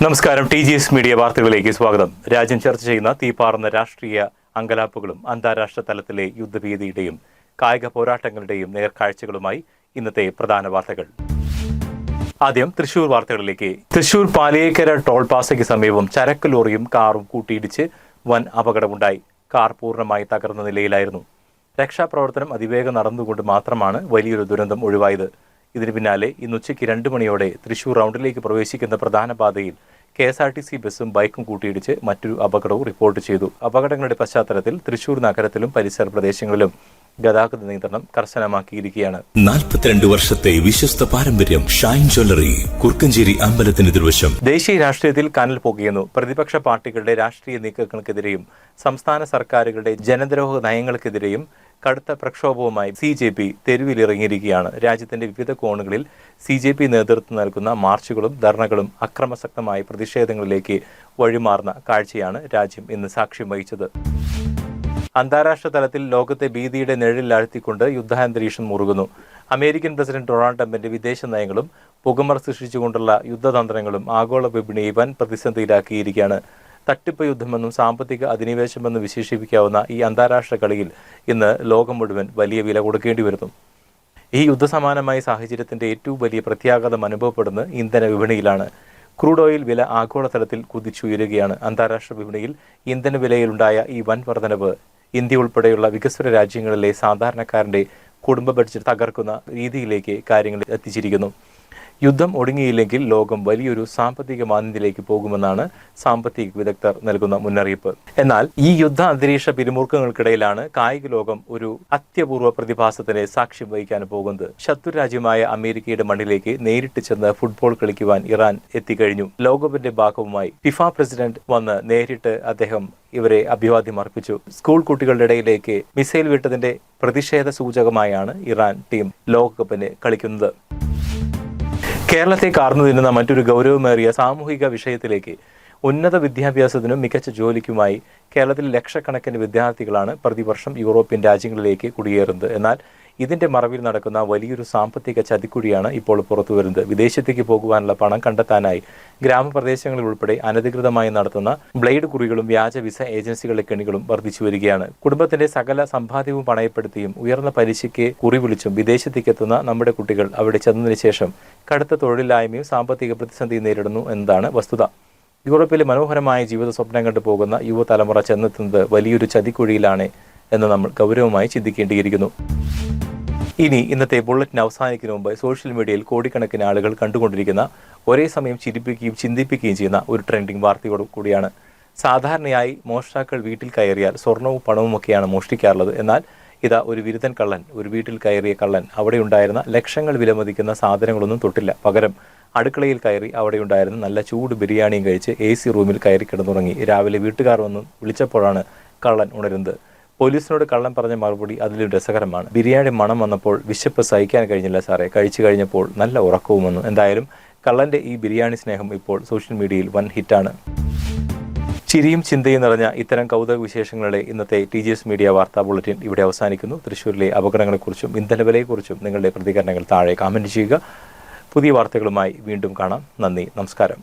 നമസ്കാരം. TGS media വാർത്തകളിലേക്ക് സ്വാഗതം. രാജ്യം ചർച്ച ചെയ്യുന്ന തീപാറുന്ന രാഷ്ട്രീയ അങ്കലാപ്പുകളും അന്താരാഷ്ട്ര തലത്തിലെ യുദ്ധഭീതിയുടെയും കായിക പോരാട്ടങ്ങളുടെയും നേർക്കാഴ്ചകളുമായി ഇന്നത്തെ പ്രധാന വാർത്തകൾ. ആദ്യം തൃശൂർ വാർത്തകളിലേക്ക്. തൃശൂർ പാലിയേക്കര ടോൾ പാസയ്ക്ക് സമീപം ചരക്ക് ലോറിയും കാറും കൂട്ടിയിടിച്ച് വൻ അപകടമുണ്ടായി. കാർ പൂർണ്ണമായി തകർന്ന നിലയിലായിരുന്നു. രക്ഷാപ്രവർത്തനം അതിവേഗം നടന്നുകൊണ്ട് മാത്രമാണ് വലിയൊരു ദുരന്തം ഒഴിവായത്. ഇതിന് പിന്നാലെ ഇന്ന് ഉച്ചയ്ക്ക് 2 മണിയോടെ തൃശൂർ റൗണ്ടിലേക്ക് പ്രവേശിക്കുന്ന പ്രധാന പാതയിൽ KSRTC ബസ്സും ബൈക്കും കൂട്ടിയിടിച്ച് മറ്റൊരു അപകടവും റിപ്പോർട്ട് ചെയ്തു. അപകടങ്ങളുടെ പശ്ചാത്തലത്തിൽ തൃശൂർ നഗരത്തിലും പരിസര പ്രദേശങ്ങളിലും ഗതാഗത നിയന്ത്രണം കർശനമാക്കിയിരിക്കുകയാണ്. 42 വർഷത്തെ വിശ്വസ്ത പാരമ്പര്യം ഷൈൻ ജ്വല്ലറി, കുർക്കഞ്ചേരി അമ്പലത്തിന് എതിർവശം. ദേശീയ രാഷ്ട്രീയത്തിൽ കനൽ പുകയുന്നു. പ്രതിപക്ഷ പാർട്ടികളുടെ രാഷ്ട്രീയ നീക്കങ്ങൾക്കെതിരെയും സംസ്ഥാന സർക്കാരുകളുടെ ജനദ്രോഹ നയങ്ങൾക്കെതിരെയും കടുത്ത പ്രക്ഷോഭവുമായി CJP തെരുവിലിറങ്ങിയിരിക്കുകയാണ്. രാജ്യത്തിന്റെ വിവിധ കോണുകളിൽ CJP നേതൃത്വം നൽകുന്ന മാർച്ചുകളും ധർണകളും അക്രമാസക്തമായ പ്രതിഷേധങ്ങളിലേക്ക് വഴിമാറുന്ന കാഴ്ചയാണ് രാജ്യം ഇന്ന് സാക്ഷ്യം വഹിച്ചത്. അന്താരാഷ്ട്ര തലത്തിൽ ലോകത്തെ ഭീതിയുടെ നിഴലിലാഴ്ത്തിക്കൊണ്ട് യുദ്ധാന്തരീക്ഷം മുറുകുന്നു. അമേരിക്കൻ പ്രസിഡന്റ് ഡൊണാൾഡ് ട്രംപിന്റെ വിദേശ നയങ്ങളും പുകമറ സൃഷ്ടിച്ചുകൊണ്ടുള്ള യുദ്ധതന്ത്രങ്ങളും ആഗോള വിപണിയെ വൻ പ്രതിസന്ധിയിലാക്കിയിരിക്കുകയാണ്. തട്ടിപ്പ് യുദ്ധമെന്നും സാമ്പത്തിക അധിനിവേശമെന്നും വിശേഷിപ്പിക്കാവുന്ന ഈ അന്താരാഷ്ട്ര കളിയിൽ ഇന്ന് ലോകം മുഴുവൻ വലിയ വില കൊടുക്കേണ്ടി വരുന്നു. ഈ യുദ്ധസമാനമായ സാഹചര്യത്തിന്റെ ഏറ്റവും വലിയ പ്രത്യാഘാതം അനുഭവപ്പെടുന്ന ഇന്ധന വിപണിയിലാണ്. ക്രൂഡ് ഓയിൽ വില ആഗോളതലത്തിൽ കുതിച്ചുയരുകയാണ്. അന്താരാഷ്ട്ര വിപണിയിൽ ഇന്ധന വിലയിലുണ്ടായ ഈ വൻ വർധനവ് ഇന്ത്യ ഉൾപ്പെടെയുള്ള വികസ്വര രാജ്യങ്ങളിലെ സാധാരണക്കാരന്റെ കുടുംബ ബഡ്ജറ്റ് തകർക്കുന്ന രീതിയിലേക്ക് കാര്യങ്ങൾ എത്തിച്ചിരിക്കുന്നു. യുദ്ധം ഒടുങ്ങിയില്ലെങ്കിൽ ലോകം വലിയൊരു സാമ്പത്തിക മാന്ദ്യത്തിലേക്ക് പോകുമെന്നാണ് സാമ്പത്തിക വിദഗ്ധർ നൽകുന്ന മുന്നറിയിപ്പ്. എന്നാൽ ഈ യുദ്ധ അന്തരീക്ഷ പിരിമുറുക്കങ്ങൾക്കിടയിലാണ് കായിക ലോകം ഒരു അത്യപൂർവ പ്രതിഭാസത്തിന് സാക്ഷ്യം വഹിക്കാൻ പോകുന്നത്. ശത്രുരാജ്യമായ അമേരിക്കയുടെ മണ്ണിലേക്ക് നേരിട്ട് ചെന്ന് ഫുട്ബോൾ കളിക്കുവാൻ ഇറാൻ എത്തിക്കഴിഞ്ഞു. ലോകകപ്പിന്റെ ഭാഗവുമായി ഫിഫ പ്രസിഡന്റ് വന്ന് നേരിട്ട് അദ്ദേഹം ഇവരെ അഭിവാദ്യം അർപ്പിച്ചു. സ്കൂൾ കുട്ടികളുടെ ഇടയിലേക്ക് മിസൈൽ വിട്ടതിന്റെ പ്രതിഷേധ സൂചകമായാണ് ഇറാൻ ടീം ലോകകപ്പിന് കളിക്കുന്നത്. കേരളത്തെ കാർന്നു തിന്നുന്ന മറ്റൊരു ഗൗരവമേറിയ സാമൂഹിക വിഷയത്തിലേക്ക് ഉന്നത വിദ്യാഭ്യാസത്തിനും മികച്ച ജോലിക്കുമായി കേരളത്തിൽ ലക്ഷക്കണക്കിന് വിദ്യാർത്ഥികളാണ് പ്രതിവർഷം യൂറോപ്യൻ രാജ്യങ്ങളിലേക്ക് കുടിയേറുന്നത്. എന്നാൽ ഇതിന്റെ മറവിൽ നടക്കുന്ന വലിയൊരു സാമ്പത്തിക ചതിക്കുഴിയാണ് ഇപ്പോൾ പുറത്തുവരുന്നത്. വിദേശത്തേക്ക് പോകുവാനുള്ള പണം കണ്ടെത്താനായി ഗ്രാമപ്രദേശങ്ങളിൽ ഉൾപ്പെടെ അനധികൃതമായി നടത്തുന്ന ബ്ലേഡ് കുറികളും വ്യാജ വിസ ഏജൻസികളുടെ കെണികളും വർദ്ധിച്ചു വരികയാണ്. കുടുംബത്തിന്റെ സകല സമ്പാദ്യവും പണയപ്പെടുത്തിയും ഉയർന്ന പലിശയ്ക്ക് കുറി വിളിച്ചും വിദേശത്തേക്ക് എത്തുന്ന നമ്മുടെ കുട്ടികൾ അവിടെ ചെന്നതിന് ശേഷം കടുത്ത തൊഴിലില്ലായ്മയും സാമ്പത്തിക പ്രതിസന്ധിയും നേരിടുന്നു എന്നതാണ് വസ്തുത. യൂറോപ്പിലെ മനോഹരമായ ജീവിത സ്വപ്നം കണ്ടു പോകുന്ന യുവതലമുറ ചെന്നെത്തുന്നത് വലിയൊരു ചതിക്കുഴിയിലാണ് എന്ന് നമ്മൾ ഗൗരവമായി ചിന്തിക്കേണ്ടിയിരിക്കുന്നു. ഇനി ഇന്നത്തെ ബുള്ളറ്റിന് അവസാനിക്കുന്നതിന് മുമ്പ് സോഷ്യൽ മീഡിയയിൽ കോടിക്കണക്കിന് ആളുകൾ കണ്ടുകൊണ്ടിരിക്കുന്ന ഒരേ സമയം ചിരിപ്പിക്കുകയും ചിന്തിപ്പിക്കുകയും ചെയ്യുന്ന ഒരു ട്രെൻഡിങ് വാർത്തയോട് കൂടിയാണ്. സാധാരണയായി മോഷ്ടാക്കൾ വീട്ടിൽ കയറിയാൽ സ്വർണവും പണവും ഒക്കെയാണ് മോഷ്ടിക്കാറുള്ളത്. എന്നാൽ ഇതാ ഒരു വിരുദ്ധൻ കള്ളൻ, ഒരു വീട്ടിൽ കയറിയ കള്ളൻ അവിടെ ഉണ്ടായിരുന്ന ലക്ഷങ്ങൾ വിലമതിക്കുന്ന സാധനങ്ങളൊന്നും തൊട്ടില്ല. പകരം അടുക്കളയിൽ കയറി അവിടെ ഉണ്ടായിരുന്ന നല്ല ചൂട് ബിരിയാണിയും കഴിച്ച് AC റൂമിൽ കയറി കിടന്നുറങ്ങി. രാവിലെ വീട്ടുകാർ വന്ന് വിളിച്ചപ്പോഴാണ് കള്ളൻ ഉണരുന്നത്. പോലീസിനോട് കള്ളൻ പറഞ്ഞ മറുപടി അതിലും രസകരമാണ്. ബിരിയാണി മണം വന്നപ്പോൾ വിശപ്പ് സഹിക്കാൻ കഴിഞ്ഞില്ല സാറേ, കഴിച്ചു കഴിഞ്ഞപ്പോൾ നല്ല ഉറക്കവും വന്നു. എന്തായാലും കള്ളന്റെ ഈ ബിരിയാണി സ്നേഹം ഇപ്പോൾ സോഷ്യൽ മീഡിയയിൽ വൻ ഹിറ്റാണ്. ചിരിയും ചിന്തയും നിറഞ്ഞ ഇത്തരം കൗതുക വിശേഷങ്ങളുടെ ഇന്നത്തെ TGS മീഡിയ വാർത്താ ബുള്ളറ്റിൻ ഇവിടെ അവസാനിക്കുന്നു. തൃശ്ശൂരിലെ അപകടങ്ങളെക്കുറിച്ചും ഇന്ധനവിലയെക്കുറിച്ചും നിങ്ങളുടെ പ്രതികരണങ്ങൾ താഴെ കമന്റ് ചെയ്യുക. പുതിയ വാർത്തകളുമായി വീണ്ടും കാണാം. നന്ദി, നമസ്കാരം.